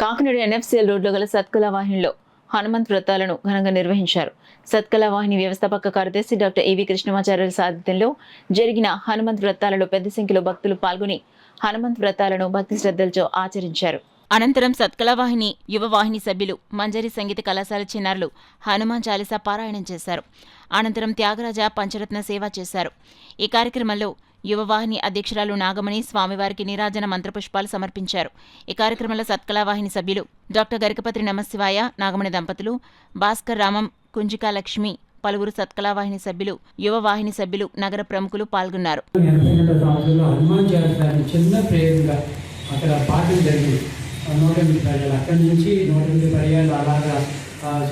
Kakinada NFCL రోడ్లో గల సత్కళ వాహినిలో హనుమంత్ వ్రతాలను ఘనంగా నిర్వహించారు. సత్కళ వాహిని వ్యవస్థాపక కార్యదర్శి డాక్టర్ ఏవి కృష్ణమాచార్యుల సారథ్యంలో జరిగిన హనుమంత్ వ్రతాలలో పెద్ద సంఖ్యలో భక్తులు పాల్గొని హనుమంత్ వ్రతాలను భక్తి శ్రద్ధలతో ఆచరించారు. అనంతరం సత్కళవాహిని యువ వాహిని సభ్యులు మంజరి సంగీత కళాశాల చిన్నారులు హనుమాన్ చాలీసా పారాయణం చేశారు. అనంతరం త్యాగరాజ పంచరత్న సేవ చేశారు. ఈ కార్యక్రమంలో యువవాహిని అధ్యక్షురాలు నాగమణి స్వామివారికి నీరాజన మంత్రపుష్పాలు సమర్పించారు. ఈ కార్యక్రమంలో సత్కళవాహిని సభ్యులు డాక్టర్ గరికపత్రి నమశివాయ, నాగమణి దంపతులు, భాస్కర్ రామం, కుంజికా లక్ష్మి, పలువురు సత్కళవాహిని సభ్యులు, యువవాహిని సభ్యులు, నగర ప్రముఖులు పాల్గొన్నారు. అక్కడ పాటలు జరిగింది 108 పర్యాలు, అక్కడి నుంచి 108 పర్యాలు అలాగా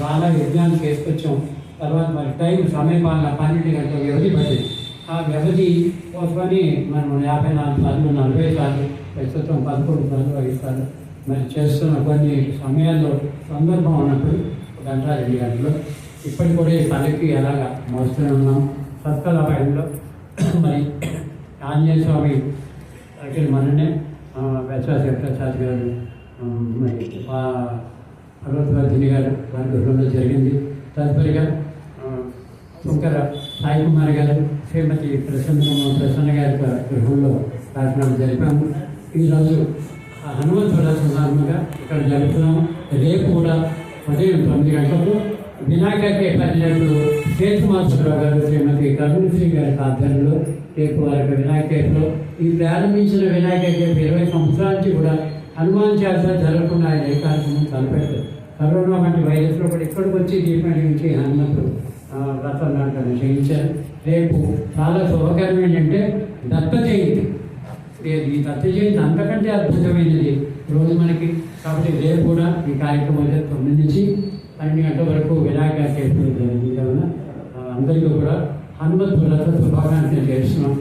చాలా యజ్ఞాలు చేసుకొచ్చాం. తర్వాత మరి సమయపాలన 12 గంటల వ్యవధి పడింది. ఆ వ్యవధి కోసమని మనం 54 సార్లు 40 సార్లు ప్రస్తుతం 11 సార్లు 5 సార్లు మరి చేస్తున్న కొన్ని సమయాల్లో సందర్భం ఉన్నప్పుడు 1 గంట 2 గంటలు ఇప్పటికి కూడా ఈ పల్లకి ఎలాగా మోస్తూనే ఉన్నాం. సత్కళ వాహినిలో మరి ఆంజనేయ స్వామి అక్కడ మననే ప్రసాద్ గారు, మరి పర్వతవర్ధిని గారు వారి గృహంలో జరిగింది. తదుపరిగా శంకర సాయి కుమార్ గారు, శ్రీమతి ప్రసన్న గారి గృహంలో కార్యక్రమం జరిపాము. ఈరోజు హనుమంత్ వ్రత సందర్భంగా ఇక్కడ జరుపుతున్నాము. రేపు కూడా ఉదయం 9 గంటలకు వినాయక కేఫ్లో సేతుమాసరావు గారు, శ్రీమతి కరుణశ్రీ గారి ఆధ్వర్యంలో రేపు వారి వినాయక కేఫ్లో ఈ ప్రారంభించిన వినాయక కేఫ్ 20 సంవత్సరాల నుంచి కూడా హనుమాన్ చాలీసా జరగకుండా ఆయన ఏ కార్యక్రమం తలపెట్టారు. కరోనా వంటి వైరస్లో కూడా ఇక్కడికి వచ్చి దీపం నుంచి హనుమంతుడు వ్రతం నాటకాన్ని చేయించారు. రేపు చాలా శుభకరం ఏంటంటే దత్త జయంతి. ఈ దత్త జయంతి అంతకంటే అద్భుతమైనది రోజు మనకి. కాబట్టి రేపు కూడా ఈ కార్యక్రమం 9 నుంచి 12 గంటల వరకు వినాయక కేఫ్లో జరిగింది. అందరికీ కూడా హనుమంతు వ్రత శుభాకాంక్షలు చేస్తున్నాం.